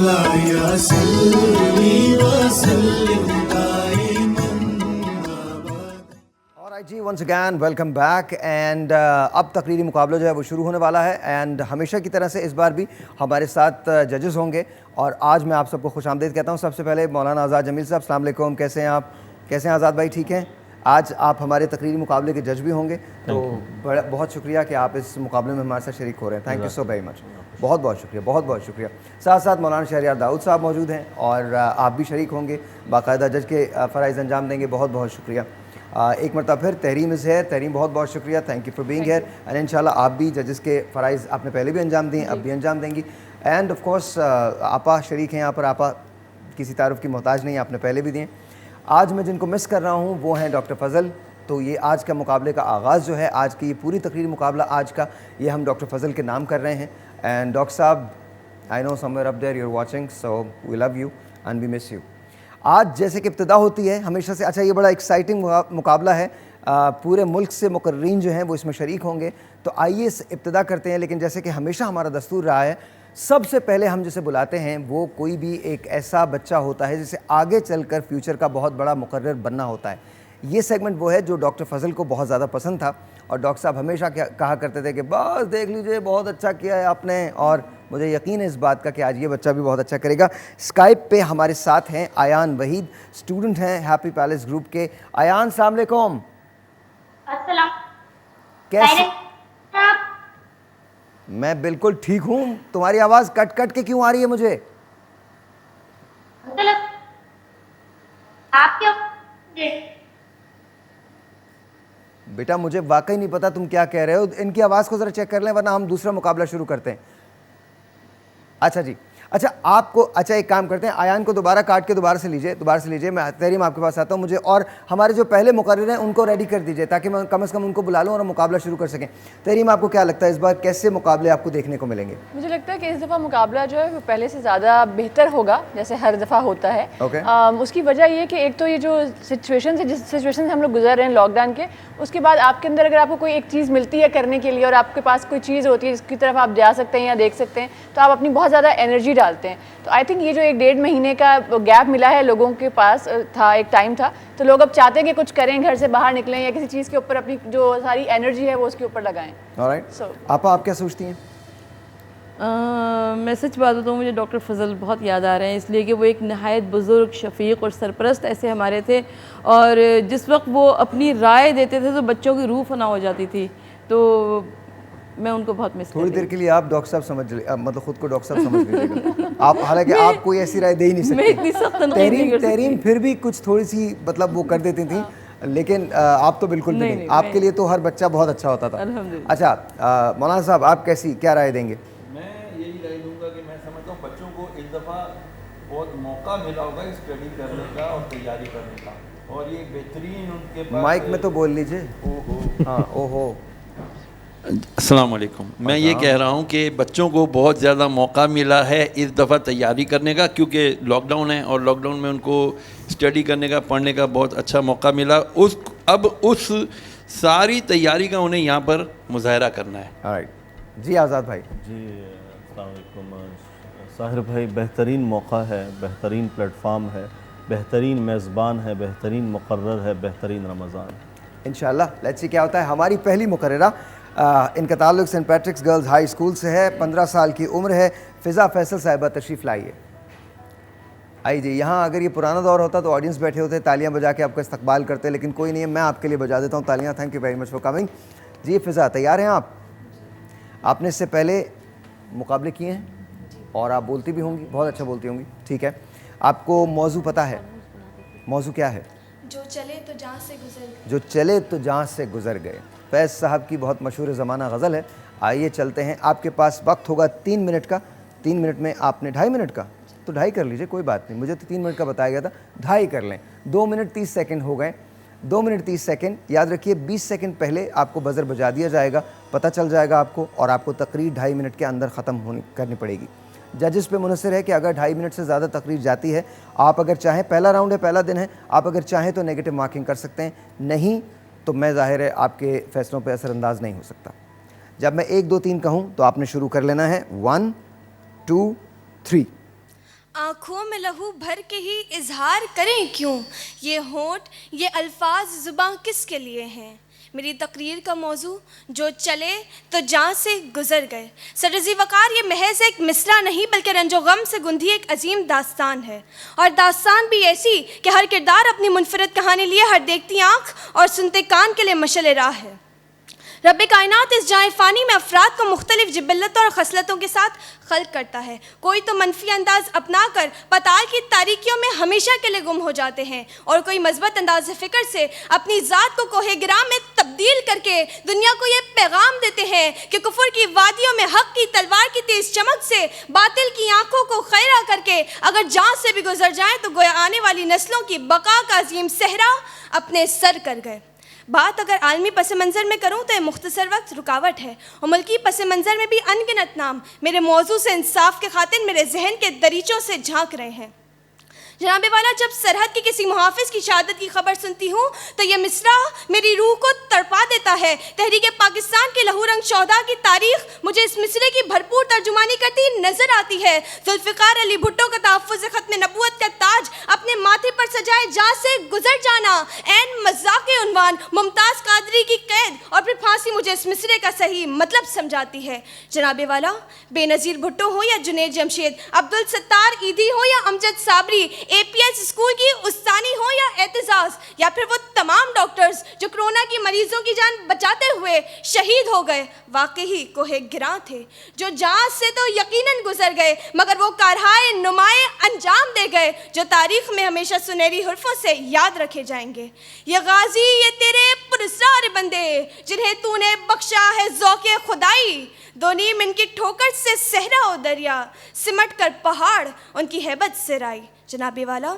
Ji once again welcome back and अब तकरीरी मुकाबला जो है वो शुरू होने वाला है एंड हमेशा की तरह से इस बार भी हमारे साथ जजेस होंगे और आज मैं आप सबको खुशामदीद कहता हूँ। सबसे पहले मौलाना आज़ाद जमील साहब, अस्सलाम वालेकुम, कैसे हैं आप? कैसे हैं आज़ाद भाई? ठीक हैं। आज आप हमारे तकरीरी मुकाबले के जज भी होंगे, तो बहुत शुक्रिया कि आप इस मुकाबले में हमारे साथ शरीक हो रहे हैं। Thank you so very much, बहुत बहुत शुक्रिया, बहुत बहुत शुक्रिया। साथ साथ मौलाना शहरियार दाऊद साहब मौजूद हैं और आप भी शरीक होंगे, बाकायदा जज के फ़राइज़ अंजाम देंगे। बहुत बहुत शुक्रिया। एक मरतबा फिर तहरीम इज़ है। तहरीम बहुत बहुत शुक्रिया, thank you for being here and इंशाल्लाह आप भी जजेस के फ़राइज़ आपने पहले भी अंजाम दिए, अब भी अंजाम देंगी। एंड ऑफ कोर्स आपा शरीक हैं यहाँ पर, आपा किसी तारुफ की मोहताज नहीं, आपने पहले भी दिए। आज मैं जिनको मिस कर रहा हूँ वो हैं डॉक्टर फ़ज़ल। तो ये आज का मुकाबले का आगाज़ जो है, आज की ये पूरी तकरीरी मुकाबला आज का, ये हम डॉक्टर फ़ज़ल के नाम कर रहे हैं। एंड डॉक्टर साहब, I know somewhere up there you are watching, so we love you and we miss you. आज जैसे कि इब्तिदा होती है हमेशा से, अच्छा ये बड़ा एक्साइटिंग मुकाबला है, पूरे मुल्क से मुकर्रीन जो हैं वो इसमें शरीक होंगे। तो आइए इब्तिदा करते हैं। लेकिन जैसे कि हमेशा हमारा दस्तूर रहा है, सबसे पहले हम जिसे बुलाते हैं वो कोई भी एक ऐसा बच्चा होता है जिसे आगे चलकर फ्यूचर का बहुत बड़ा मुकर्रर बनना होता है। ये सेगमेंट वो है जो डॉक्टर फ़ज़ल को बहुत ज़्यादा पसंद था और डॉक्टर साहब हमेशा कहा करते थे कि बस देख लीजिए बहुत अच्छा किया है आपने, और मुझे यकीन है इस बात का कि आज ये बच्चा भी बहुत अच्छा करेगा। स्काइप पे हमारे साथ हैं आयान वहीद, स्टूडेंट हैं हैप्पी पैलेस ग्रुप के। आयान, अस्सलाम वालेकुम। अस्सलाम। कैसे? मैं बिल्कुल ठीक हूँ। तुम्हारी आवाज़ कट कट के क्यों आ रही है मुझे? आप क्यों? बेटा मुझे वाकई नहीं पता तुम क्या कह रहे हो, इनकी आवाज़ को ज़रा चेक कर लें वरना हम दूसरा मुकाबला शुरू करते हैं। अच्छा जी, अच्छा आपको, अच्छा एक काम करते हैं, आयान को दोबारा काट के दोबारा से लीजिए। मैं तहरीम आपके पास आता हूँ, मुझे और हमारे जो पहले मुकर्रर हैं उनको रेडी कर दीजिए ताकि मैं कम से कम उनको बुला लूँ और मुकाबला शुरू कर सकें। तहरीम, आपको क्या लगता है इस बार कैसे मुकाबले आपको देखने को मिलेंगे? मुझे लगता है कि इस दफ़ा मुकाबला जो है वो पहले से ज़्यादा बेहतर होगा, जैसे हर दफ़ा होता है। उसकी वजह ये कि एक तो ये जो सिचुएशन है, जिस सिचुएशन से हम लोग गुजर रहे हैं लॉकडाउन के, उसके बाद आपके अंदर अगर आपको कोई एक चीज़ मिलती है करने के लिए और आपके पास कोई चीज़ होती है जिसकी तरफ आप जा सकते हैं या देख सकते हैं, तो आप अपनी बहुत ज़्यादा एनर्जी डालते हैं। तो आई थिंक ये जो 1-1.5 महीने का गैप मिला है लोगों के पास था, एक टाइम था, तो लोग अब चाहते हैं कि कुछ करें, घर से बाहर निकलें या किसी चीज़ के ऊपर अपनी जो सारी एनर्जी है वो उसके ऊपर लगाएं। ऑलराइट, आपा आप क्या सोचती हैं? मैं सच बात बताऊँ, मुझे डॉक्टर फ़ज़ल बहुत याद आ रहे हैं, इसलिए कि वो एक नहायत बुज़ुर्ग, शफ़ीक़ और सरपरस्त ऐसे हमारे थे, और जिस वक्त वो अपनी राय देते थे तो बच्चों की रूह फना हो जाती थी। तो मैं उनको बहुत मिस थोड़ी देर के लिए आप डॉक्टर साहब समझ मतलब खुद को डॉक्टर साहब समझ लीजिएगा आप, हालांकि आप कोई ऐसी राय दे ही नहीं सकते। तहरीम फिर भी कुछ थोड़ी सी मतलब वो कर देती थी, लेकिन आप तो बिल्कुल भी नहीं। आपके लिए तो हर बच्चा बहुत अच्छा होता था। अच्छा मौलाना साहब, आप क्या राय देंगे? मैं यही राय दूंगा कि मैं समझता हूँ बच्चों को एक दफ़ा बहुत मौका मिला होगा स्टडी करने का और तैयारी करने का, और ये बेहतरीन उनके पास। माइक में तो बोल लीजिए। हाँ, ओहो। अस्सलाम वालेकुम। मैं ये कह रहा हूँ कि बच्चों को बहुत ज़्यादा मौका मिला है इस दफ़ा तैयारी करने का, क्योंकि लॉकडाउन है और लॉकडाउन में उनको स्टडी करने का, पढ़ने का बहुत अच्छा मौका मिला। अब उस सारी तैयारी का उन्हें यहाँ पर मुज़ाहरा करना है। राइट जी, आज़ाद भाई। जी अस्सलाम वालेकुम साहिर भाई, बेहतरीन मौका है, बेहतरीन प्लेटफार्म है, बेहतरीन मेज़बान है, बेहतरीन मुकर्रर है, बेहतरीन रमज़ान। इंशाल्लाह लेट्स सी क्या होता है। हमारी पहली मुकर्ररा, इनका ताल्लुक़ Saint Patrick's Girls High School से है, 15 साल की उम्र है, फ़िज़ा फैसल साहिबा तशरीफ़ लाइए। आइए, यहाँ अगर ये पुराना दौर होता तो ऑडियंस बैठे होते, तालियां बजा के आपका इस्तकबाल करते, लेकिन कोई नहीं है, मैं आपके लिए बजा देता हूँ तालियां। Thank you very much for coming. जी फ़िज़ा, तैयार हैं आप? आपने इससे पहले मुकाबले किए हैं और आप बोलती भी होंगी, बहुत अच्छा बोलती होंगी, ठीक है। आपको मौजू पता है? मौजू क्या है? जो चले तो जहाँ से गुजर गए। जो चले तो जहाँ से गुजर गए, फैज़ साहब की बहुत मशहूर ज़माना गज़ल है। आइए चलते हैं, आपके पास वक्त होगा 3 मिनट का। 3 मिनट में आपने 2.5 मिनट का, तो 2.5 कर लीजिए, कोई बात नहीं, मुझे तो 3 मिनट का बताया गया था, 2.5 कर लें। 2 मिनट 30 सेकंड हो गए। 2 मिनट 30 सेकंड, याद रखिए 20 सेकंड पहले आपको बज़र बजा दिया जाएगा, पता चल जाएगा आपको, और आपको तकरीर 2.5 मिनट के अंदर ख़त्म करनी पड़ेगी। जजेस पे मुनसर है कि अगर 2.5 मिनट से ज़्यादा तकरीर जाती है, आप अगर चाहें, पहला राउंड है, पहला दिन है, आप अगर चाहें तो नेगेटिव मार्किंग कर सकते हैं, नहीं तो मैं ज़ाहिर है आपके फ़ैसलों पे असरअंदाज नहीं हो सकता। जब मैं 1 2 3 कहूँ तो आपने शुरू कर लेना है। 1 2 3। आँखों में लहू भर के ही इजहार करें क्यों, ये होंठ ये अल्फाज ज़ुबां किसके लिए हैं। मेरी तकरीर का मौजू जो चले तो जान से गुजर गए। सरजी वकार ये महज एक मिसरा नहीं बल्कि रंजो गम से गुंधी एक अजीम दास्तान है, और दास्तान भी ऐसी कि हर किरदार अपनी मुनफरद कहानी लिए हर देखती आँख और सुनते कान के लिए मशल राह है। रब कायनात इस जाए फ़ानी में अफराद को मुख्तलिफ जिबल्लतों और खसलतों के साथ खल्क करता है। कोई तो मनफी अंदाज अपना कर पताल की तारीकियों में हमेशा के लिए गुम हो जाते हैं, और कोई मजबूत अंदाज फ़िक्र से अपनी ज़ात को कोहे गिरा में तब्दील करके दुनिया को ये पैगाम देते हैं कि कुफर की वादियों में हक की तलवार की तेज चमक से बातिल की आंखों को खैरा करके अगर जान से भी गुजर जाएं तो गोया आने वाली नस्लों की बका का अजीम सहरा अपने सर कर गए। बात अगर आलमी पस मंज़र में करूँ तो ये मुख्तसर वक्त रुकावट है, और मुल्की पस मंज़र में भी अनगिनत नाम मेरे मौजू से इंसाफ के खातिर मेरे जहन के दरीचों से झांक रहे हैं। जनाबे वाला, जब सरहद के किसी मुहाफिज की शहादत की खबर सुनती हूँ तो यह मिसरा मेरी रूह को तड़पा देता है। तहरीक पाकिस्तान के लहू रंग शौदा की तारीख मुझे इस मिसरे की भरपूर तर्जुमानी करती नजर आती है। जुल्फ़िकार अली भुट्टो का तहफ़्फ़ुज़ ख़त्म नबूवत का ताज अपने माथे पर सजाए जा से गुजर जाना, ऐन मज़ाक़ उन्वान मुमताज़ कादरी की कैद और फिर फांसी मुझे इस मिसरे का सही मतलब समझाती है। जनाबे वाला, बेनज़ीर भुट्टो हो या जुनैद जमशेद, अब्दुल सत्तार ईदी हो या अमजद साबरी, APS स्कूल की उस्तानी हो या एतजाज़, या फिर वो तमाम डॉक्टर्स जो कोरोना की मरीजों की जान बचाते हुए शहीद हो गए, वाकई कोहे गिरां थे जो जान से तो यकीनन गुजर गए मगर वो कारहाए नुमाए अंजाम दे गए जो तारीख में हमेशा सुनहरी हुर्फों से याद रखे जाएंगे। ये गाजी ये तेरे पुरस्कार बंदे जिन्हें तूने बख्शा है ज़ौक़े खुदाई, दो नीम इनकी ठोकर से सहरा ओ दरिया, सिमट कर पहाड़ उनकी हैबत से राई। जनाबे वाला,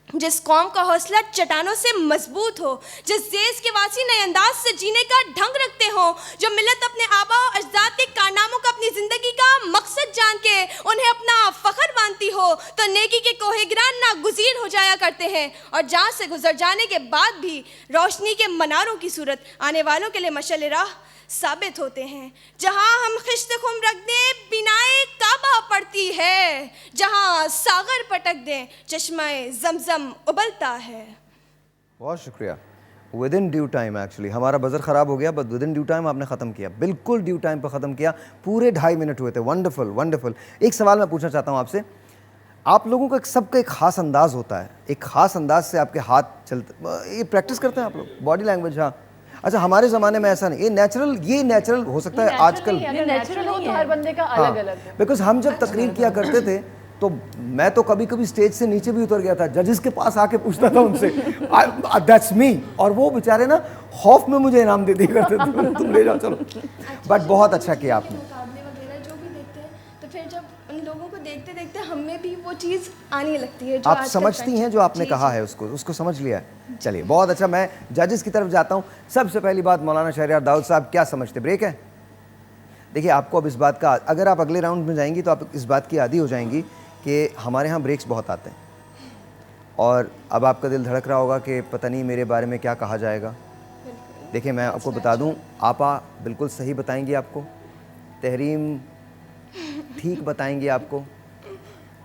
जिस कौम का हौसला चट्टानों से मजबूत हो, जिस देश के वासी नए अंदाज से जीने का ढंग रखते हो, जो मिलत अपने आबा और अजदाद के कारनामों का अपनी जिंदगी का मकसद जान के उन्हें अपना फख्र मानती हो, तो नेकी के कोहेगिरान नागुज़ीर हो जाया करते हैं और जान से गुजर जाने के बाद भी रोशनी के मनारों की सूरत आने वालों के लिए मशल राह साबित होते हैं। जहाँ हम खिश्त खुम रख दें बिनाए काबा पड़ती है, जहाँ सागर पटक दें चश्माए जमजम उबलता है। बहुत शुक्रिया। With in due time, actually हमारा बजर ख़राब हो गया but with in due time आपने ख़त्म किया, बिल्कुल ड्यू टाइम पर ख़त्म किया, पूरे 2.5 मिनट हुए थे। Wonderful wonderful. एक सवाल मैं पूछना चाहता हूँ आपसे, आप लोगों का सबका एक ख़ास अंदाज़ होता है, एक ख़ास अंदाज से आपके हाथ चलते, ये प्रैक्टिस करते हैं आप लोग बॉडी लैंग्वेज? हाँ, अच्छा, हमारे ज़माने में ऐसा नहीं, ये नेचुरल हो सकता है आजकल, नेचुरल हो तो हर बंदे का अलग अलग है। बिकॉज हम जब तकरीर किया करते थे तो मैं तो कभी कभी स्टेज से नीचे भी उतर गया था, जजेस के पास आके पूछता था उनसे दैट्स मी, और वो बेचारे ना खौफ में मुझे इनाम दे दिया करते थे, तुम ले जाओ चलो। बट बहुत अच्छा किया आपने। मुकाबले वगैरह जो भी देखते हैं तो फिर जब उन लोगों को देखते देखते हमें भी वो चीज़ आने लगती है जो आप समझती हैं जो आपने कहा है, उसको समझ लिया है। चलिए बहुत अच्छा, मैं जजेस की तरफ जाता हूँ। सबसे पहली बात, मौलाना शहरयार दाऊद साहब क्या समझते? ब्रेक है? देखिए, आपको अब इस बात का, अगर आप अगले राउंड में जाएंगी तो आप इस बात की आदी हो जाएंगी कि हमारे यहाँ ब्रेक्स बहुत आते हैं, और अब आपका दिल धड़क रहा होगा कि पता नहीं मेरे बारे में क्या कहा जाएगा। देखिए, मैं आपको बता दूं, आपा बिल्कुल सही बताएंगी आपको, तहरीम ठीक बताएंगे आपको,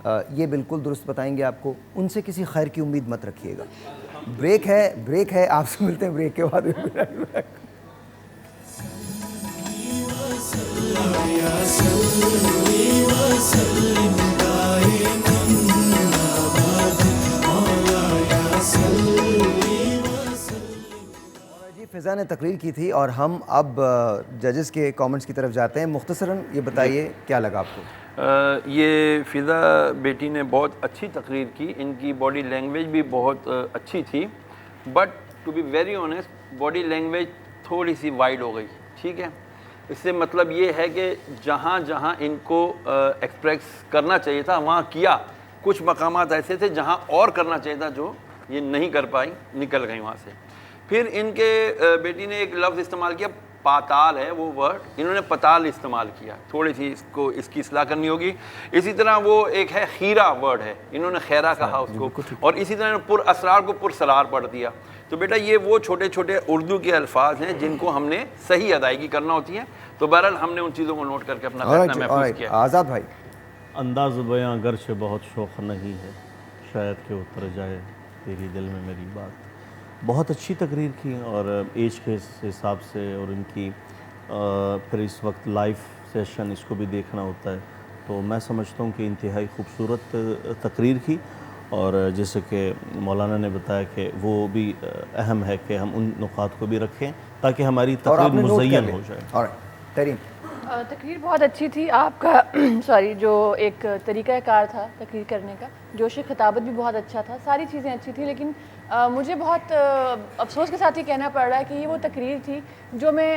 ये बिल्कुल दुरुस्त बताएंगे आपको, उनसे किसी खैर की उम्मीद मत रखिएगा। ब्रेक है, आपसे मिलते हैं ब्रेक के बाद। फ़िज़ा ने तकरीर की थी और हम अब जजेस के कमेंट्स की तरफ जाते हैं। मुख्तसरन ये बताइए क्या लगा आपको? ये फ़िज़ा बेटी ने बहुत अच्छी तकरीर की, इनकी बॉडी लैंग्वेज भी बहुत अच्छी थी, but to be very honest body language थोड़ी सी वाइड हो गई। ठीक है, इससे मतलब ये है कि जहाँ जहाँ इनको एक्सप्रेस करना चाहिए था वहाँ किया, कुछ मकामात ऐसे थे जहाँ और करना चाहिए था जो ये नहीं कर पाई, निकल गई वहाँ से। फिर इनके बेटी ने एक लफ्ज़ इस्तेमाल किया, पाताल है वो वर्ड, इन्होंने पताल इस्तेमाल किया, थोड़ी सी इसकी इस्लाह करनी होगी। इसी तरह वो एक है खीरा वर्ड है, इन्होंने खैरा कहा उसको, और इसी तरह पुर असरार को पुरसरार पढ़ दिया। तो बेटा ये वो छोटे छोटे उर्दू के अल्फाज हैं जिनको हमने सही अदायगी करना होती है। तो बहरहाल हमने उन चीज़ों को नोट करके अपना फैसला महफूज किया। आज़ाद भाई, अंदाज़ बयां गर्चे बहुत शौक़ नहीं है, शायद कि उतर जाए तेरी दिल में मेरी बात। बहुत अच्छी तकरीर की और एज के हिसाब से और इनकी फिर इस वक्त लाइव सेशन इसको भी देखना होता है, तो मैं समझता हूँ कि इंतहाई खूबसूरत तकरीर की। और जैसे कि मौलाना ने बताया कि वो भी अहम है कि हम उन नुकात को भी रखें ताकि हमारी तकरीर मुज़य्यन हो जाए। तरीन तकरीर बहुत अच्छी थी आपका सॉरी जो एक तरीक़ाकार था तकरीर करने का, जोश खिताबत भी बहुत अच्छा था, सारी चीज़ें अच्छी थी। लेकिन मुझे बहुत अफसोस के साथ ये कहना पड़ रहा है कि ये वो तकरीर थी जो मैं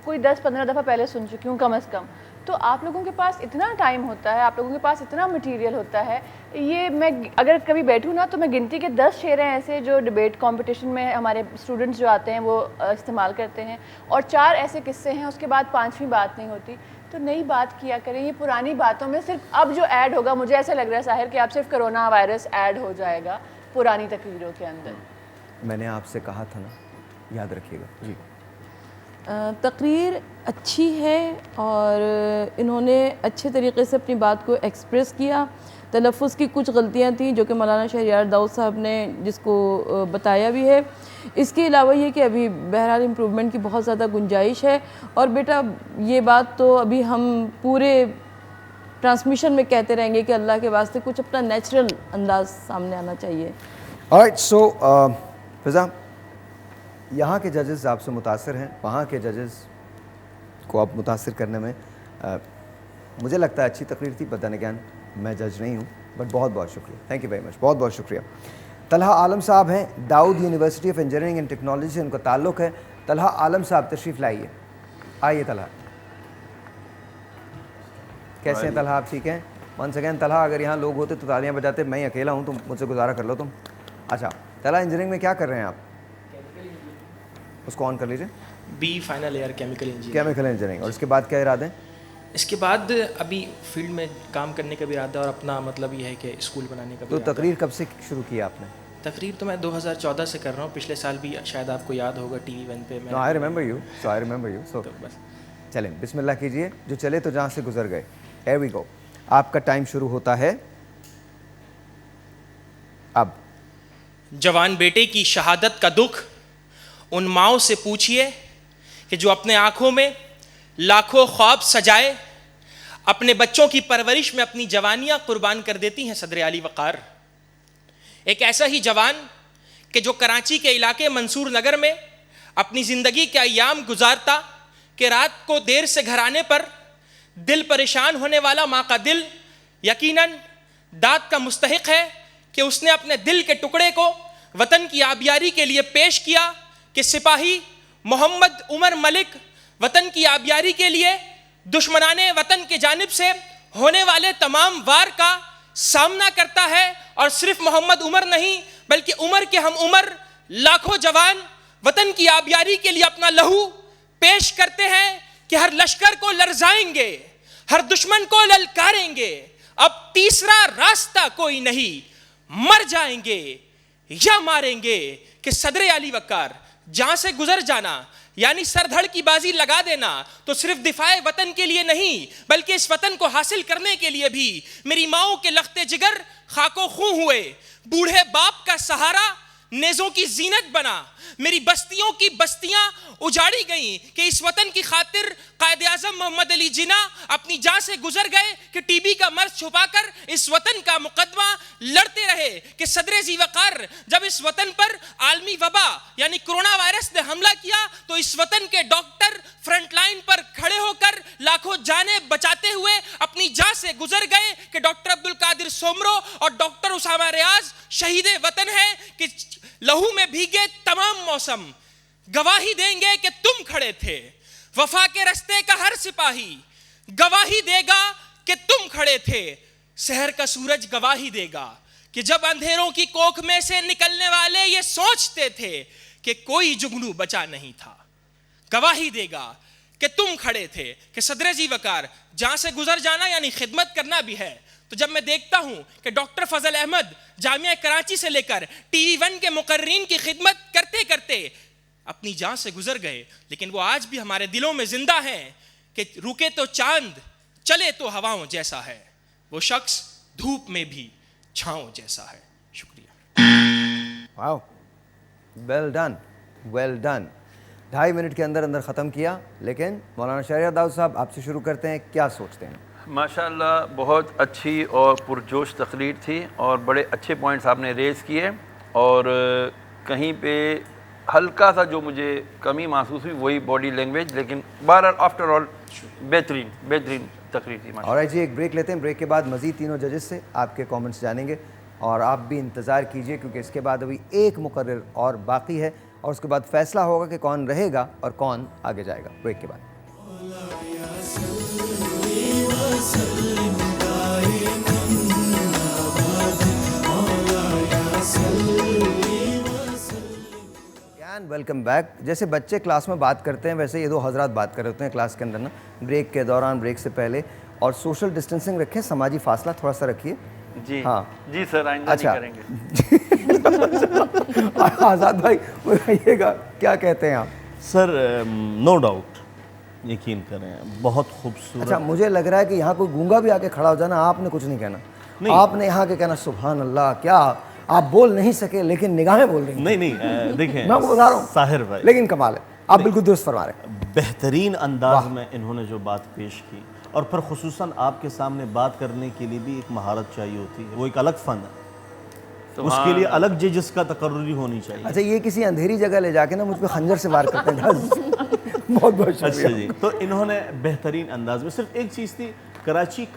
कोई 10-15 दफ़ा पहले सुन चुकी हूँ कम अज़ कम। तो आप लोगों के पास इतना टाइम होता है, आप लोगों के पास इतना मटेरियल होता है, ये मैं अगर कभी बैठूँ ना तो मैं गिनती के 10 शेर हैं ऐसे जो डिबेट कंपटीशन में हमारे स्टूडेंट्स जो आते हैं वो इस्तेमाल करते हैं, और 4 ऐसे किस्से हैं, उसके बाद 5वीं बात नहीं होती। तो नई बात किया करें, ये पुरानी बातों में सिर्फ अब जो ऐड होगा, मुझे ऐसा लग रहा है साहिर कि अब सिर्फ कोरोना वायरस ऐड हो जाएगा पुरानी तकरीरों के अंदर। मैंने आपसे कहा था ना, याद रखिएगा जी। तकरीर अच्छी है और इन्होंने अच्छे तरीके से अपनी बात को एक्सप्रेस किया। तलफ़ुज़ की कुछ गलतियां थी जो कि मौलाना शहरियार दाऊद साहब ने जिसको बताया भी है। इसके अलावा ये कि अभी बहरहाल इम्प्रूवमेंट की बहुत ज़्यादा गुंजाइश है। और बेटा ये बात तो अभी हम पूरे ट्रांसमिशन में कहते रहेंगे कि अल्लाह के वास्ते कुछ अपना नेचुरल अंदाज सामने आना चाहिए। ऑलराइट, सो फिज़ा, यहाँ के जजेस आपसे मुतासिर हैं, वहाँ के जजेस को आप मुतासिर करने में मुझे लगता है अच्छी तकरीर थी। पता नहीं क्या, मैं जज नहीं हूँ, बट बहुत बहुत शुक्रिया, थैंक यू वेरी मच, बहुत बहुत शुक्रिया। तलहा आलम साहब हैं, Dawood University of Engineering and Technology से उनका ताल्लुक़ है। तलहा आलम साहब तशरीफ़ लाइए, आइए तलहा। कैसे हैं तलहा, आप ठीक हैं? वंस अगेन तलहा, अगर यहाँ लोग होते तो तालियाँ बजाते, मैं ही अकेला हूँ तो मुझसे गुजारा कर लो तुम। अच्छा तलहा, इंजीनियरिंग में क्या कर रहे हैं आप? उसको ऑन कर लीजिए। B final year chemical engineering. Chemical engineering, और इसके बाद क्या इरादे हैं? इसके बाद अभी फील्ड में काम करने का भी इरादा और अपना मतलब ये है कि स्कूल बनाने का भी तो इरादा। तकरीर कब से शुरू की आपने? तकरीर तो मैं 2014 से कर रहा हूँ, पिछले साल भी शायद आपको याद होगा TV 1 पे मैं। आई रिमेंबर यू, सो तो बस चलें, बिस्मिल्लाह कीजिए। जो चले तो जहाँ से गुजर गए। हियर वी गो, आपका टाइम शुरू होता है अब। जवान बेटे की शहादत का दुख उन माओं से पूछिए कि जो अपने आंखों में लाखों ख्वाब सजाए, अपने बच्चों की परवरिश में अपनी जवानियां कुर्बान कर देती हैं सदर आली वक़ार। एक ऐसा ही जवान कि जो कराची के इलाके मंसूर नगर में अपनी ज़िंदगी के अय्याम गुजारता कि रात को देर से घर आने पर दिल परेशान होने वाला माँ का दिल यकीनन दाद का मुस्तहिक है कि उसने अपने दिल के टुकड़े को वतन की आबियारी के लिए पेश किया कि सिपाही मोहम्मद उमर मलिक वतन की आबियारी के लिए दुश्मनाने वतन की जानिब से होने वाले तमाम वार का सामना करता है। और सिर्फ मोहम्मद उमर नहीं बल्कि उमर के हम उमर लाखों जवान वतन की आबियारी के लिए अपना लहू पेश करते हैं कि हर लश्कर को लरजाएंगे, हर दुश्मन को ललकारेंगे, अब तीसरा रास्ता कोई नहीं, मर जाएंगे या मारेंगे। कि सदर आली वक़ार जहां से गुजर जाना यानी सरधड़ की बाजी लगा देना तो सिर्फ दिफाए वतन के लिए नहीं बल्कि इस वतन को हासिल करने के लिए भी। मेरी माओं के लख्ते जिगर खाको खूं हुए, बूढ़े बाप का सहारा नेज़ों की जीनत बना, मेरी बस्तियों की बस्तियां उजाड़ी गईं कि इस वतन की खातिर कायद आज़म मोहम्मद अली जिन्ना अपनी जान से गुजर गए कि टीबी का मर्ज छुपाकर इस वतन का मुकदमा लड़ते रहे। कि सदर ज़ी वक़ार जब इस वतन पर आलमी वबा यानी कोरोना वायरस ने हमला किया तो इस वतन के डॉक्टर फ्रंट लाइन पर खड़े होकर लाखों जानें बचाते हुए अपनी जान से गुजर गए कि डॉक्टर अब्दुल कादिर सोमरो और डॉक्टर उसामा रियाज शहीद वतन है कि लहू में भीगे तमाम मौसम गवाही देंगे कि तुम खड़े थे। वफा के रास्ते का हर सिपाही गवाही देगा कि तुम खड़े थे। शहर का सूरज गवाही देगा कि जब अंधेरों की कोख में से निकलने वाले ये सोचते थे कि कोई जुगनू बचा नहीं था। गवाही देगा कि तुम खड़े थे। कि सदर ज़ी वक़ार जहां से गुजर जाना यानी खिदमत करना भी है। तो जब मैं देखता हूं कि डॉक्टर फजल अहमद जामिया कराची से लेकर TV 1 के मुकर्रीन की खिदमत करते करते अपनी जान से गुजर गए, लेकिन वो आज भी हमारे दिलों में जिंदा हैं कि रुके तो चांद चले तो हवाओं जैसा है। वो शख्स धूप में भी छांव जैसा है। शुक्रिया। Wow, well done, well done. 2.5 minute के अंदर अंदर ख़त्म किया। लेकिन मौलाना शहरियार दाऊद साहब, आपसे शुरू करते हैं, क्या सोचते हैं? माशाल्लाह बहुत अच्छी और पुरजोश तकरीर थी और बड़े अच्छे पॉइंट्स आपने रेज़ किए, और कहीं पे हल्का सा जो मुझे कमी महसूस हुई वही बॉडी लैंग्वेज, लेकिन बहरहाल आफ्टर ऑल बेहतरीन तकरीर थी। और जी एक ब्रेक लेते हैं, ब्रेक के बाद मज़ीद तीनों जजेस से आपके कमेंट्स जानेंगे, और आप भी इंतज़ार कीजिए क्योंकि इसके बाद अभी एक मुकर्रर और बाकी है, और उसके बाद फ़ैसला होगा कि कौन रहेगा और कौन आगे जाएगा। ब्रेक के बाद वेलकम बैक। जैसे बच्चे क्लास में बात करते हैं वैसे ये दो हजरात बात कर रहे होते हैं क्लास के अंदर ना, ब्रेक के दौरान, ब्रेक से पहले। और सोशल डिस्टेंसिंग रखें, समाजी फासला थोड़ा सा रखिए। जी हाँ जी सर, आइंदा अच्छा नहीं करेंगे। आज़ाद भाई बताइएगा, क्या कहते हैं आप? सर नो डाउट, यकीन करें बहुत खूबसूरत। अच्छा, मुझे लग रहा है कि यहाँ कोई गूंगा भी आके खड़ा हो जाना, आपने कुछ नहीं कहना। नहीं। आपने यहाँ के कहना सुभान अल्लाह, क्या आप बोल नहीं सके लेकिन निगाहें बोल रही हैं। नहीं देखें, मैं आपको बता रहा हूँ साहिर भाई, लेकिन कमाल है, आप बिल्कुल दुरुस्त फरमा रहे हैं। बेहतरीन अंदाज में इन्होंने जो बात पेश की, और फिर खुसूसन आपके सामने बात करने के लिए भी एक महारत चाहिए होती है, वो एक अलग फ़न है, उसके लिए अलग जजेस का तकर्री होनी चाहिए। अच्छा, ये किसी अंधेरी जगह ले जाके ना मुझ पे खंजर से वार करते हैं। बहुत बहुत अच्छा शुक्रिया। जी, तो इन्होंने बेहतरीन अंदाज में, सिर्फ एक चीज़ थी, कराची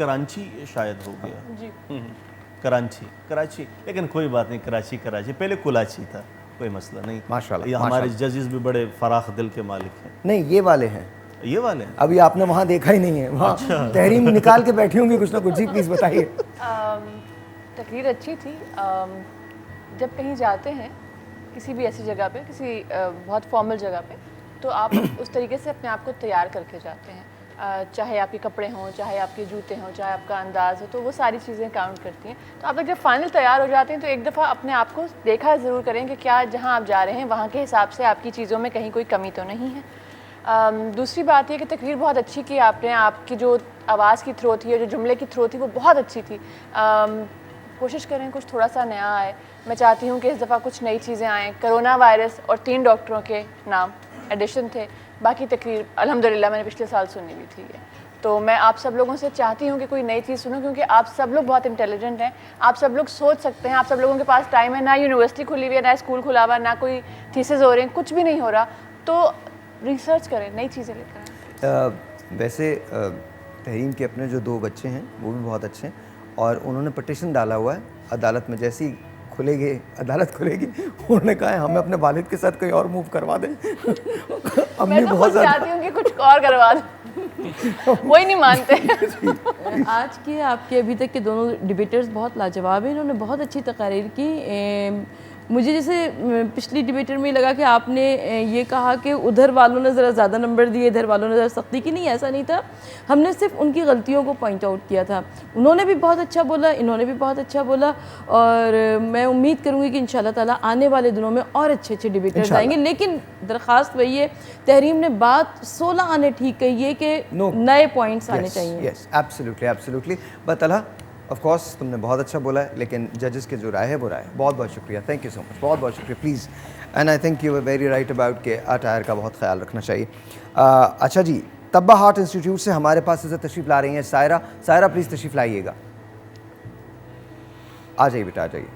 शायद हो गया जी, कराची, लेकिन कोई बात नहीं, कराची पहले कुलाची था, कोई मसला नहीं। माशाल्लाह, ये हमारे जजेस भी बड़े फराख दिल के मालिक हैं। नहीं, ये वाले हैं, ये वाले अभी आपने वहाँ देखा ही नहीं है, वहाँ तहरीम निकाल के बैठी होंगी कुछ ना कुछ। जी प्लीज़ बताइए। तकरीर अच्छी थी। जब कहीं जाते हैं किसी भी ऐसी जगह पे, किसी बहुत फॉर्मल जगह पे, तो आप उस तरीके से अपने आप को तैयार करके जाते हैं, चाहे आपके कपड़े हों, चाहे आपके जूते हों, चाहे आपका अंदाज़ हो, तो वो सारी चीज़ें काउंट करती हैं। तो आप लोग जब फाइनल तैयार हो जाते हैं तो एक दफ़ा अपने आप को देखा ज़रूर करें कि क्या जहाँ आप जा रहे हैं वहाँ के हिसाब से आपकी चीज़ों में कहीं कोई कमी तो नहीं है। दूसरी बात ये कि तकरीर बहुत अच्छी की आपने, आपकी जो आवाज़ की थ्रो थी और जो जुमले की थ्रो थी वो बहुत अच्छी थी। कोशिश करें कुछ थोड़ा सा नया आए। मैं चाहती हूँ कि इस दफ़ा कुछ नई चीज़ें आएँ। कोरोना वायरस और 3 डॉक्टरों के नाम एडिशन थे, बाकी तकरीर अल्हम्दुलिल्लाह मैंने पिछले साल सुनी भी थी। तो मैं आप सब लोगों से चाहती हूँ कि कोई नई चीज़ सुनो, क्योंकि आप सब लोग बहुत इंटेलिजेंट हैं, आप सब लोग सोच सकते हैं, आप सब लोगों के पास टाइम है। ना यूनिवर्सिटी खुली हुई है, ना स्कूल खुला हुआ, ना कोई थीसिस हो रहे हैं, कुछ भी नहीं हो रहा। तो रिसर्च करें, नई चीज़ें लेकर आएं। वैसे तहरीम के अपने जो 2 बच्चे हैं वो भी बहुत अच्छे हैं, और उन्होंने पटिशन डाला हुआ है अदालत में। जैसी अदालत खुलेगी उन्होंने कहा है हमें अपने वालिद के साथ कहीं और मूव करवा दें। मैं तो बहुत चाहती हूँ कि कुछ और करवा दें, वही नहीं मानते। आज के आपके अभी तक के दोनों डिबेटर्स बहुत लाजवाब हैं, इन्होंने बहुत अच्छी तकारीर की। मुझे जैसे पिछली डिबेटर में लगा कि आपने ये कहा कि उधर वालों ने ज़रा ज़्यादा नंबर दिए, इधर वालों ने ज़रा सख्ती की। नहीं, ऐसा नहीं था, हमने सिर्फ उनकी गलतियों को पॉइंट आउट किया था। उन्होंने भी बहुत अच्छा बोला, इन्होंने भी बहुत अच्छा बोला, और मैं उम्मीद करूँगी कि इंशाल्लाह ताला आने वाले दिनों में और अच्छे अच्छे डिबेटर्स आएंगे। लेकिन दरख्वास्त वही है, तहरीम ने बात 16 आने ठीक कही है कि नए पॉइंट्स आने चाहिए। Yes, absolutely absolutely. बतला ऑफ कोर्स तुमने बहुत अच्छा बोला है, लेकिन जजेस के जो राय है वो राय है। बहुत बहुत शुक्रिया, थैंक यू सो मच, बहुत बहुत शुक्रिया। Please, and I think you are very right about के अटायर का बहुत ख्याल रखना चाहिए। अच्छा जी, तब्बा हार्ट इंस्टीट्यूट से हमारे पास इसे तशरीफ़ ला रही हैं सायरा प्लीज़ तशरीफ़ लाइएगा। आ जाइए बेटा, आ जाइए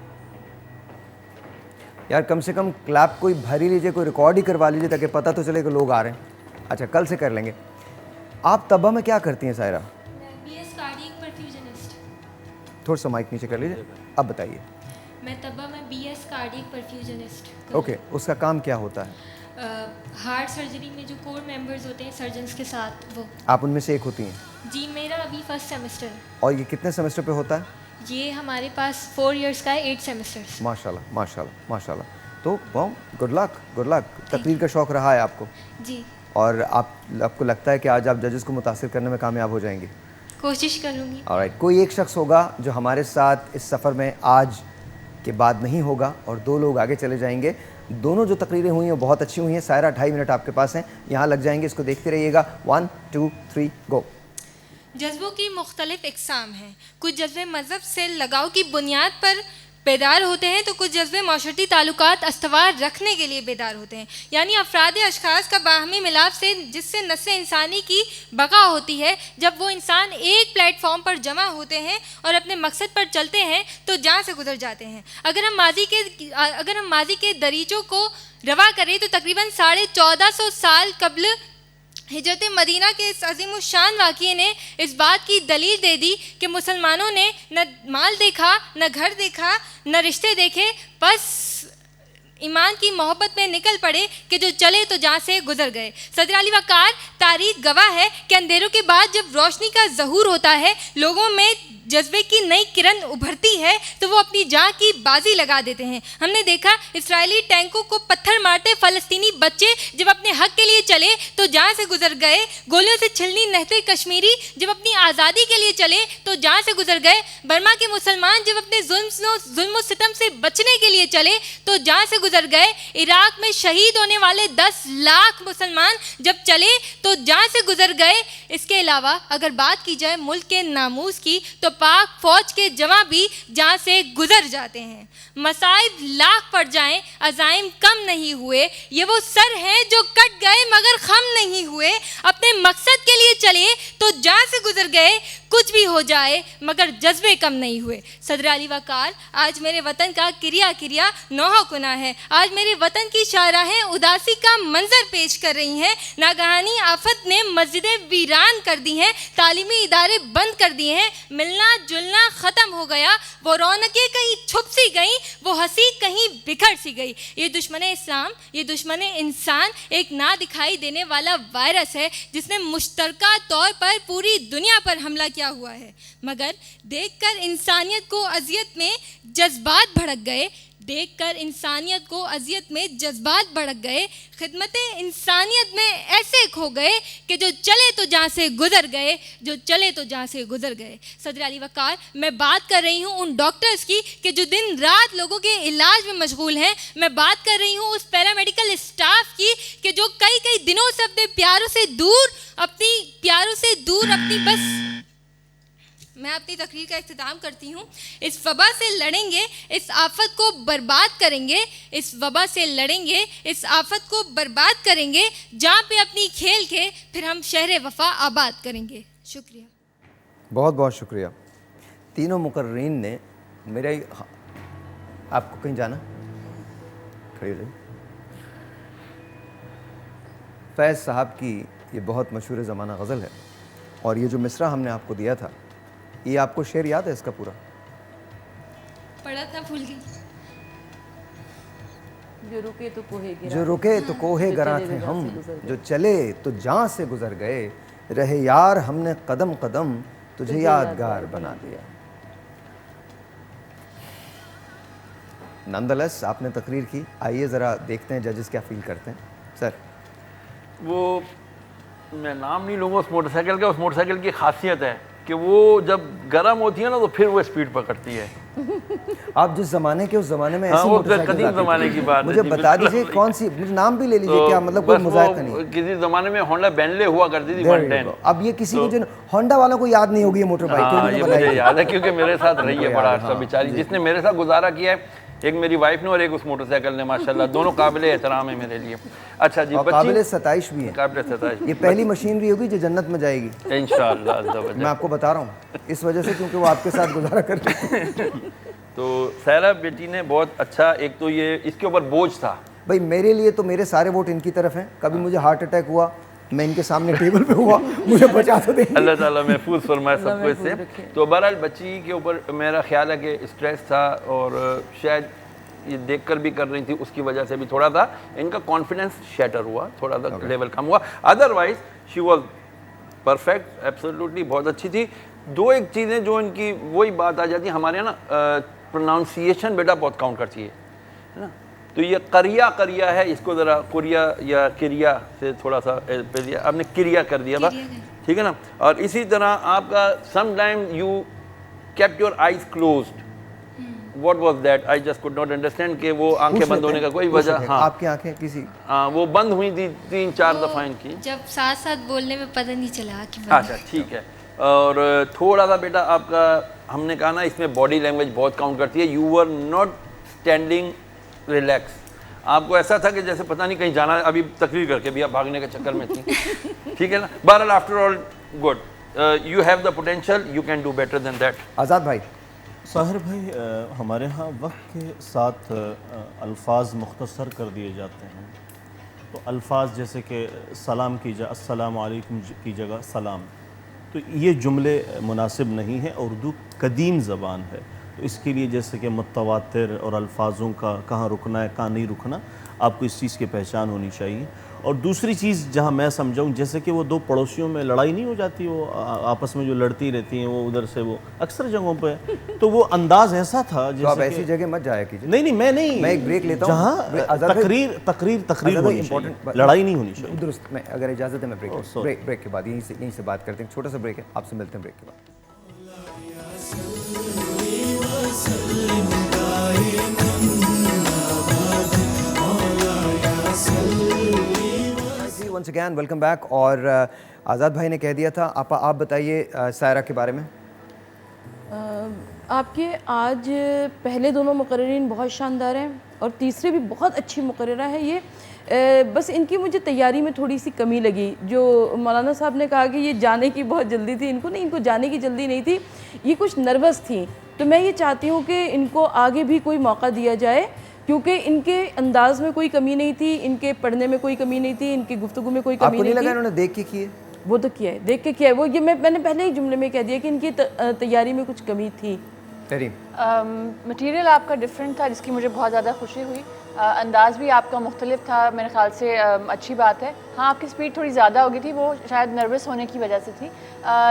यार, कम से कम क्लैप कोई भर ही लीजिए, कोई रिकॉर्ड ही करवा लीजिए ताकि पता तो चले कि लोग आ रहे हैं। अच्छा, कल से कर लेंगे। आप तब्बा में क्या करती हैं सायरा? थोड़ा सा माइक नीचे कर लीजिए। अब बताइए। मैं तब्बा में BS कार्डियक परफ्यूजनिस्ट। ओके, उसका काम क्या होता है? हार्ट सर्जरी में जो कोर मेंबर्स होते हैं सर्जन्स के साथ, वो। आप उनमें से एक होती हैं? जी, मेरा अभी फर्स्ट सेमेस्टर। और ये कितने सेमेस्टर पे होता है? ये हमारे पास 4 इयर्स का है, 8 सेमेस्टर्स। माशाल्लाह माशाल्लाह माशाल्लाह। तो बहुत गुड लक। तकरीर का शौक़ रहा है आपको? जी। और आपको लगता है कि आज आप जजेस को मुतासिर करने में कामयाब हो जाएंगे? कोशिश करूँगी। ऑलराइट, कोई एक शख्स होगा जो हमारे साथ इस सफ़र में आज के बाद नहीं होगा, और 2 लोग आगे चले जाएंगे। दोनों जो तकरीरें हुई हैं वो बहुत अच्छी हुई हैं। सायरा 2.5 मिनट आपके पास हैं, यहाँ लग जाएंगे, इसको देखते रहिएगा। 1 2 3 गो। जज्बों की मुख्तलिफ इकसाम हैं। कुछ जज्बे मज़हब से लगाव की बुनियाद पर बेदार होते हैं तो कुछ जज्बे माशरती ताल्लुकात अस्तवार रखने के लिए बेदार होते हैं। यानी अफराद अशखास का बाहमी मिलाप से जिससे नस्ल इंसानी की बका होती है। जब वो इंसान एक प्लेटफॉर्म पर जमा होते हैं और अपने मकसद पर चलते हैं तो जान से गुजर जाते हैं। अगर हम माजी के दरीचों को रवा करें तो तकरीबन 1450 साल कबल हिजरत मदीना के इस अजीम शान वाक़ये ने इस बात की दलील दे दी कि मुसलमानों ने न माल देखा, न घर देखा, न रिश्ते देखे, बस ईमान की मोहब्बत में निकल पड़े कि जो चले तो जहाँ से गुजर गए। सदर अली वक़ार तारीख गवाह है कि अंधेरों के बाद जब रोशनी का ज़हूर होता है, लोगों में जज्बे की नई किरण उभरती है तो वो अपनी जान की बाजी लगा देते हैं। हमने देखा इस्राएली टैंकों को पत्थर मारते फ़लस्तीनी बच्चे जब अपने हक के लिए चले तो जान से गुजर गए। गोलियों से छिलनी नहते कश्मीरी जब अपनी आज़ादी के लिए चले तो जान से गुजर गए। बर्मा के मुसलमान जब अपने जुल्म सितम से बचने के लिए चले तो जान से गुजर गए। इराक में शहीद होने वाले 10 लाख मुसलमान जब चले तो जान से गुजर गए। इसके अलावा अगर बात की जाए मुल्क के नामूस की तो पाक फौज के जवान भी जान से गुजर जाते हैं। मसाइब लाख पड़ जाएं, अज़ाइम कम नहीं हुए। ये वो सर हैं जो कट गए मगर खम नहीं हुए। अपने मकसद के लिए चले तो जान से गुजर गए। कुछ भी हो जाए मगर जज्बे कम नहीं हुए। सदर अली वक़ार, आज मेरे वतन का किरिया नौहा कुना है। आज मेरे वतन की शाहराहें उदासी का मंजर पेश कर रही हैं। नागहानी आफत ने मस्जिदें वीरान कर दी हैं, तालीमी इदारे बंद कर दिए हैं। मिलना जुलना ख़त्म हो गया। वो रौनकें कहीं छुप सी गई, वो हंसी कहीं बिखर सी गई। ये दुश्मन इस्लाम, ये दुश्मन इंसान एक ना दिखाई देने वाला वायरस है जिसने मुश्तरका तौर पर पूरी दुनिया पर हमला किया हुआ है। मगर देखकर इंसानियत को अजियत में जज्बात भड़क गए। देखकर इंसानियत को अजियत में जज्बात भड़क गए। खिदमते इंसानियत में ऐसे खो गए कि जो चले तो जहाँ से गुजर गए, जो चले तो जहाँ से गुजर गए। सदर अली वक़ार, मैं बात कर रही हूँ उन डॉक्टर्स की कि जो दिन रात लोगों के इलाज में मशगूल हैं। मैं बात कर रही हूँ उस पैरामेडिकल स्टाफ की कि जो कई दिनों से अपने प्यारों से दूर अपनी बस। मैं अपनी तकरीर का इख्तिताम करती हूँ। इस वबा से लड़ेंगे, इस आफत को बर्बाद करेंगे। इस वबा से लड़ेंगे, इस आफत को बर्बाद करेंगे। जहाँ पे अपनी खेल के फिर हम शहर वफा आबाद करेंगे। शुक्रिया, बहुत बहुत शुक्रिया। तीनों मुकर्रीन ने मेरा आपको कहीं जाना, खड़ी रही। फैज़ साहब की ये बहुत मशहूर ज़माना गज़ल है और ये जो मिसरा हमने आपको दिया था, ये आपको शेर याद है इसका पूरा? पढ़ा था, भूल गई। जो रुके तो कोहे गरा थे हम, जो चले तो जहाँ से गुजर गए। रहे यार हमने कदम कदम तुझे यादगार बना दिया। नंदलेस आपने तकरीर की, आइए ज़रा देखते हैं जजेस क्या फील करते हैं। सर, वो मैं नाम नहीं लूँगा उस मोटरसाइकिल का। उस मोटरसाइकिल की खासियत है कि वो जब गर्म होती है ना तो फिर वो स्पीड पकड़ती है। आप जिस ज़माने के, उस ज़माने में ऐसी मोटरसाइकिल कदीम ज़माने की बात मुझे बता दीजिए कौन सी, मुझे नाम भी ले लीजिए। क्या मतलब कोई मुज़ाहिरा नहीं? किसी ज़माने में होंडा बेंटले हुआ करती थी 110। अब ये किसी को जो होंडा वालों को याद नहीं होगी ये मोटर बाइक। ये मुझे याद है क्योंकि मेरे साथ रही है बड़ा अच्छा बेचारी, जिसने मेरे साथ गुजारा किया है। एक मेरी वाइफ ने और एक उस मोटरसाइकिल ने, माशाल्लाह दोनों काबिल एहतराम है मेरे लिए। अच्छा जी, काबिल सताइश भी है। काबिल सताइश, ये पहली मशीनरी होगी जो जन्नत में जाएगी इंशाअल्लाह। मैं आपको बता रहा हूँ इस वजह से, क्योंकि वो आपके साथ गुजारा कर रही है। तो सायरा बेटी ने बहुत अच्छा, एक तो ये इसके ऊपर बोझ था भाई मेरे लिए, तो मेरे सारे वोट इनकी तरफ हैं। कभी मुझे हार्ट अटैक हुआ, मैं इनके सामने टेबल पे हुआ, मुझे बचा तो दें। अल्लाह ताला महफूज फरमाए सबको इससे। तो बहरहाल बच्ची के ऊपर मेरा ख्याल है कि स्ट्रेस था और शायद ये देखकर भी कर रही थी, उसकी वजह से भी थोड़ा था इनका कॉन्फिडेंस शैटर हुआ, थोड़ा सा लेवल कम हुआ। Otherwise she was perfect, absolutely बहुत अच्छी थी। दो एक चीज़ें जो इनकी वही बात आ जाती है हमारे यहाँ ना, प्रोनाउंसिएशन बेटा बहुत काउंट करती है ना। तो ये करिया है, इसको ज़रा कुरिया या किरिया से थोड़ा सा पहले आपने किरिया कर दिया था, ठीक है ना। और इसी तरह आपका sometime you kept your eyes closed. What was that? I just could not understand कि वो आंखें बंद होने का कोई वजह। हाँ, आपकी आंखें किसी वो बंद हुई थी 3-4 दफ़ा इनकी। जब साथ साथ बोलने में पता नहीं चला कि अच्छा ठीक है। और थोड़ा सा बेटा आपका, हमने कहा ना इसमें बॉडी लैंग्वेज बहुत काउंट करती है। You were not standing relax, आपको ऐसा था कि जैसे पता नहीं कहीं जाना, अभी तकरीर करके भी आप भागने के चक्कर में थी। ठीक है ना, बहरहाल after all good, you have the potential, you can do better than that. Azad भाई, साहिर भाई, हमारे यहाँ वक्त के साथ अल्फाज मुख्तसर कर दिए जाते हैं। तो अल्फाज जैसे कि सलाम की जगह अस्सलामु अलैकुम की जगह सलाम, तो ये जुमले मुनासिब नहीं है। उर्दू कदीम ज़बान है, तो इसके लिए जैसे कि मुतवातिर और अल्फाजों का कहाँ रुकना है कहाँ नहीं रुकना, आपको इस चीज़ की पहचान होनी चाहिए। और दूसरी चीज़ जहाँ मैं समझाऊँ, जैसे कि वो दो पड़ोसियों में लड़ाई नहीं हो जाती, वो आपस में जो लड़ती रहती हैं, वो उधर से वो अक्सर जगहों पे, तो वो अंदाज़ ऐसा था जैसे तो आप ऐसी जगह मत जाया कीजिए। नहीं, मैं नहीं, मैं एक ब्रेक लेता हूँ। जहाँ तकरीर होनी चाहिए, लड़ाई नहीं होनी चाहिए। दुरुस्त, मैं अगर इजाज़त है मैं ब्रेक के बाद यहीं से बात करते हैं। छोटा सा ब्रेक है, आपसे मिलते हैं ब्रेक के बाद। Once again welcome back. और आज़ाद भाई ने कह दिया था, आप बताइए सायरा के बारे में। आपके आज पहले दोनों मुकर्रिरीन बहुत शानदार हैं और तीसरे भी बहुत अच्छी मुकर्ररा है ये। बस इनकी मुझे तैयारी में थोड़ी सी कमी लगी। जो मौलाना साहब ने कहा कि ये जाने की बहुत जल्दी थी, इनको जाने की जल्दी नहीं थी, ये कुछ नर्वस थी। तो मैं ये चाहती हूँ कि इनको आगे भी कोई मौका दिया जाए, क्योंकि इनके अंदाज में कोई कमी नहीं थी, इनके पढ़ने में कोई कमी नहीं थी, इनकी गुफ्तगू में कोई कमी नहीं थी। आपको नहीं लगा इन्होंने देख के किए? वो तो किया है, देख के किया है। वो ये मैंने पहले ही जुमले में कह दिया कि इनकी तैयारी में कुछ कमी थी। मटीरियल आपका डिफरेंट था, जिसकी मुझे बहुत ज़्यादा खुशी हुई। अंदाज़ भी आपका मुख्तलिफ था, मेरे ख्याल से अच्छी बात है। हाँ, आपकी स्पीड थोड़ी ज़्यादा हो गई थी, वो शायद नर्वस होने की वजह से थी।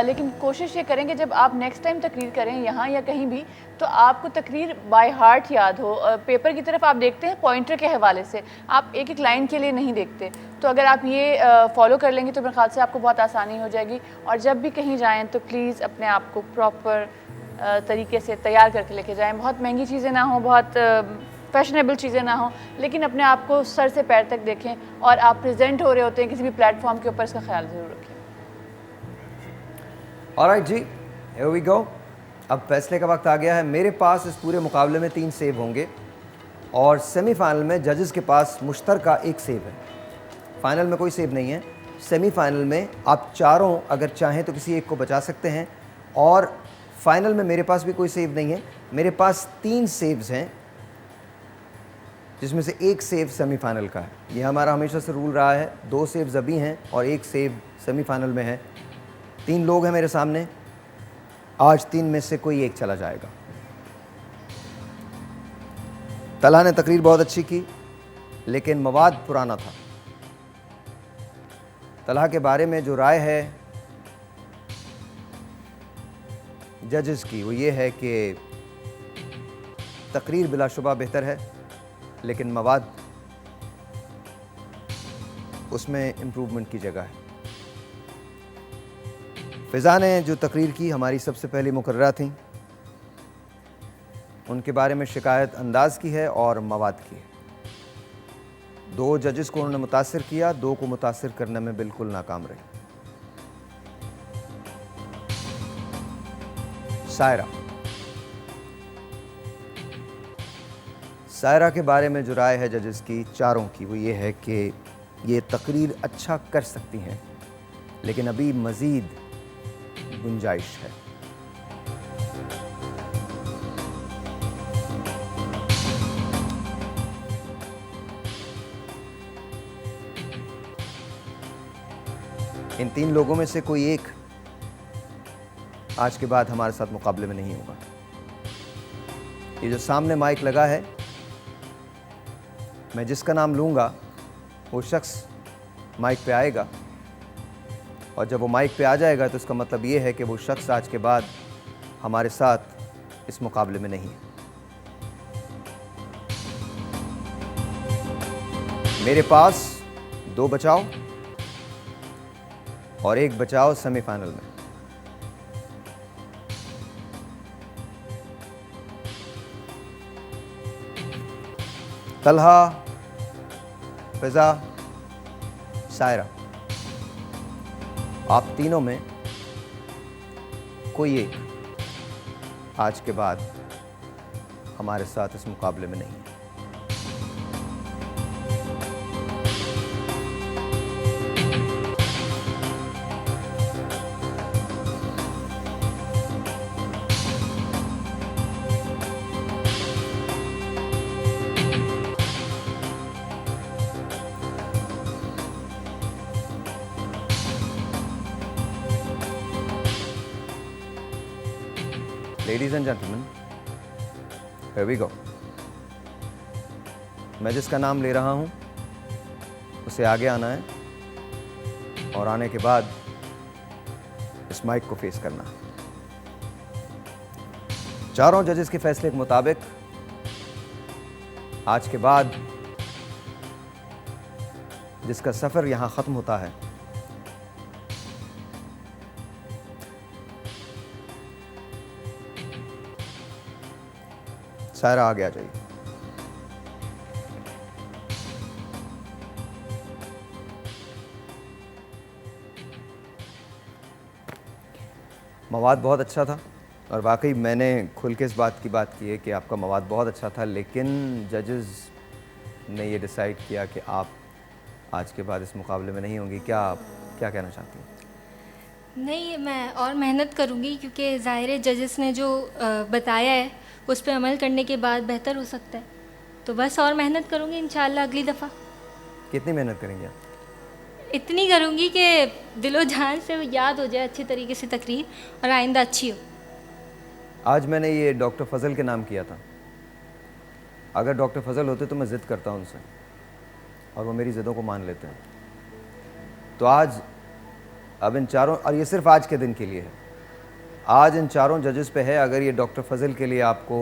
लेकिन कोशिश ये करेंगे जब आप नेक्स्ट टाइम तकरीर करें यहाँ या कहीं भी, तो आपको तकरीर बाय हार्ट याद हो। पेपर की तरफ आप देखते हैं पॉइंटर के हवाले से, आप एक एक लाइन के लिए नहीं देखते। तो अगर आप ये फॉलो कर लेंगे तो मेरे ख्याल से आपको बहुत आसानी हो जाएगी। और जब भी कहीं जाएँ तो प्लीज़ अपने आप को प्रॉपर तरीके से तैयार करके लेके जाएं। बहुत महंगी चीज़ें ना हो, बहुत फैशनेबल चीज़ें ना हो, लेकिन अपने आप को सर से पैर तक देखें। और आप प्रेजेंट हो रहे होते हैं किसी भी प्लेटफॉर्म के ऊपर, इसका ख्याल ज़रूर रखें। ऑलराइट जी, हियर वी गो। अब फैसले का वक्त आ गया है। मेरे पास इस पूरे मुकाबले में 3 सेव होंगे और सेमीफाइनल में जजेस के पास मुश्तरका 1 सेव है। फाइनल में कोई सेव नहीं है। सेमीफाइनल में आप चारों अगर चाहें तो किसी एक को बचा सकते हैं, और फाइनल में मेरे पास भी कोई सेव नहीं है। मेरे पास 3 सेव्स हैं, जिसमें से 1 सेव सेमीफाइनल का है। ये हमारा हमेशा से रूल रहा है। 2 सेव्स अभी हैं और 1 सेव सेमीफाइनल में है। 3 लोग हैं मेरे सामने, आज 3 में से कोई एक चला जाएगा। तलहा ने तकरीर बहुत अच्छी की, लेकिन मवाद पुराना था। तलहा के बारे में जो राय है जजेस की, वो ये है कि तकरीर बिलाशुबा बेहतर है, लेकिन मवाद उसमें इम्प्रूवमेंट की जगह है। फ़िज़ा ने जो तकरीर की, हमारी सबसे पहली मुकर्ररा थी, उनके बारे में शिकायत अंदाज़ की है और मवाद की है। 2 जजेस को उन्होंने मुतासिर किया, 2 को मुतासिर करने में बिल्कुल नाकाम रहे। सायरा के बारे में जो राय है जजेस की, चारों की, वो ये है कि ये तकरीर अच्छा कर सकती हैं, लेकिन अभी मज़ीद गुंजाइश है। इन 3 लोगों में से कोई एक आज के बाद हमारे साथ मुकाबले में नहीं होगा। ये जो सामने माइक लगा है, मैं जिसका नाम लूँगा वो शख्स माइक पे आएगा, और जब वो माइक पे आ जाएगा तो इसका मतलब ये है कि वो शख्स आज के बाद हमारे साथ इस मुकाबले में नहीं है। मेरे पास 2 बचाव और 1 बचाव सेमीफाइनल में। तलहा, फ़िज़ा, सायरा, आप तीनों में कोई एक आज के बाद हमारे साथ इस मुकाबले में नहीं है। Ladies and gentlemen, here we go. मैं जिसका नाम ले रहा हूं उसे आगे आना है और आने के बाद इस माइक को फेस करना है। चारों जजेस के फैसले के मुताबिक आज के बाद जिसका सफर यहां खत्म होता है सायरा आगे आ जाइए। मवाद बहुत अच्छा था और वाकई मैंने खुल के इस बात की बात की है कि आपका मवाद बहुत अच्छा था, लेकिन जजेस ने ये डिसाइड किया कि आप आज के बाद इस मुकाबले में नहीं होंगी। क्या कहना चाहती हैं? नहीं, मैं और मेहनत करूँगी क्योंकि ज़ाहिर है जजेस ने जो बताया है उस पर अमल करने के बाद बेहतर हो सकता है, तो बस और मेहनत करूँगी इंशाल्लाह अगली दफ़ा। कितनी मेहनत करेंगे आप? इतनी करूँगी कि दिलो जान से याद हो जाए अच्छी तरीके से तकरीर और आइंदा अच्छी हो। आज मैंने ये डॉक्टर फजल के नाम किया था। अगर डॉक्टर फजल होते तो मैं ज़िद करता हूँ उनसे और वो मेरी ज़िदों को मान लेते हैं। तो आज अब इन चारों, और ये सिर्फ आज के दिन के लिए है, आज इन चारों जजेस पे है अगर ये डॉक्टर फजल के लिए आपको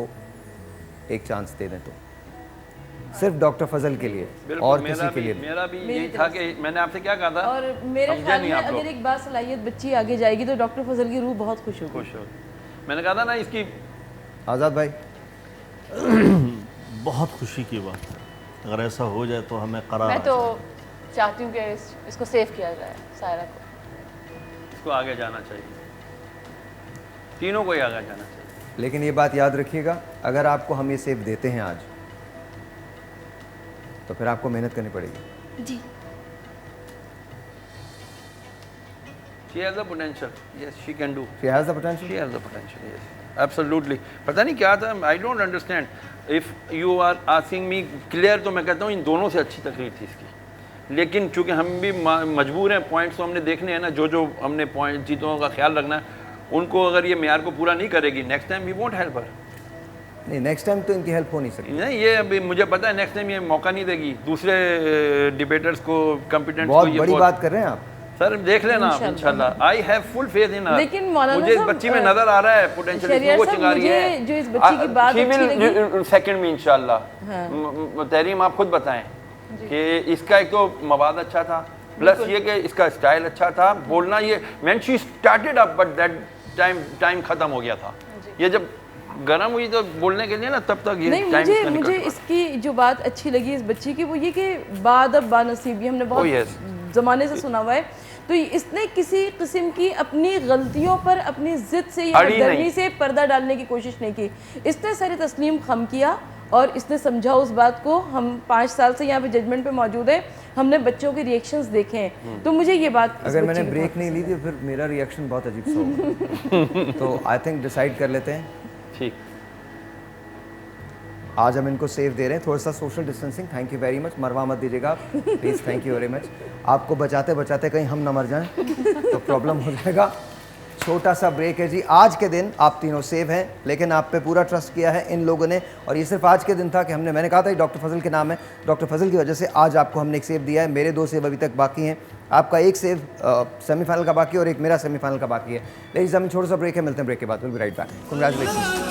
एक चांस दे दें तो सिर्फ डॉक्टर फजल के लिए और किसी के लिए। मेरा भी यही था कि मैंने आपसे क्या कहा था, और मेरे ख्याल में अगर एक बात सलाहियत बच्ची आगे जाएगी तो डॉक्टर फजल की रूह बहुत खुश होगी। मैंने कहा था ना इसकी। आज़ाद भाई बहुत खुशी की बात है, अगर ऐसा हो जाए तो हमें करार। मैं तो चाहती हूँ कि इसको सेव किया जाए, सायरा को। इसको आगे जाना चाहिए, तीनों को ही आगे जाना चाहिए। लेकिन ये बात याद रखिएगा, अगर आपको हम ये सेव देते हैं आज तो फिर आपको मेहनत करनी पड़ेगी। जी। She has the potential. Yes, she can do. She has the potential. She has the potential. Yes, absolutely. पता नहीं क्या था, I don't understand. If you are asking me clear, तो मैं कहता हूँ इन दोनों से अच्छी तकरीर थी इसकी। लेकिन चूंकि हम भी मजबूर हैं, पॉइंट्स तो हमने देखने हैं ना, जो हमने पॉइंट चीज़ों का ख्याल रखना है, उनको अगर ये मेयार को पूरा नहीं करेगी, next time we won't help her. नहीं, नेक्स्ट टाइम तो इनकी हेल्प हो नहीं सकती। नहीं, ये अभी मुझे पता है नेक्स्ट टाइम ये मौका नहीं देगी दूसरे डिबेटर्स को, कॉम्पिटेंट्स को। बहुत बड़ी बात कर रहे हैं आप सर, देख लेना इंशाल्लाह। I have full faith in her. लेकिन मौलाना मुझे इस बच्ची में नजर आ रहा है पोटेंशियल, वो चिंगा रही है। जो इस बच्ची की बात अच्छी लगी सेकंड में इंशाल्लाह। तहरीम आप खुद बताएं कि इसका एक तो मवाद अच्छा था, प्लस ये कि इसका स्टाइल अच्छा था बोलना। ये man she started up but that time खत्म हो गया था। ये जब गर्म हुई तो बोलने के लिए ना, तब तक ये नहीं। मुझे इसकी जो बात अच्छी लगी इस बच्ची की, वो ये कि बाद अब बानसीब, ये हमने बहुत ज़माने से सुना हुआ है, तो इसने किसी किस्म की अपनी गलतियों पर अपनी ज़िद से या गर्मी से पर्दा डालने की कोशिश नहीं की। इसने सर तस्लीम खम किया और इसने समझा उस बात को। हम 5 साल से यहाँ पे जजमेंट पे मौजूद हैं, हमने बच्चों के रिएक्शंस देखे हैं, तो मुझे ये बात, अगर मैंने ब्रेक नहीं ली थी फिर मेरा रिएक्शन बहुत अजीब सा होगा। तो आई थिंक डिसाइड कर लेते हैं। ठीक, आज हम इनको सेव दे रहे हैं, थोड़ा सा social distancing. Thank you very much, मरवा मत दीजिएगा आप please, thank you very much. आपको बचाते बचाते कहीं हम ना मर जाएं तो प्रॉब्लम हो जाएगा। छोटा सा ब्रेक है जी। आज के दिन आप तीनों सेव हैं, लेकिन आप पे पूरा ट्रस्ट किया है इन लोगों ने, और ये सिर्फ आज के दिन था कि मैंने कहा था डॉक्टर फजल के नाम है, डॉक्टर फजल की वजह से आज आपको हमने एक सेव दिया है। मेरे 2 सेव अभी तक बाकी हैं, आपका एक सेव सेमीफाइनल का बाकी है और एक मेरा सेमीफाइनल का बाकी है। लेडीज हम छोटा सा ब्रेक है, मिलते हैं ब्रेक के बाद। Will be right back. Congratulation.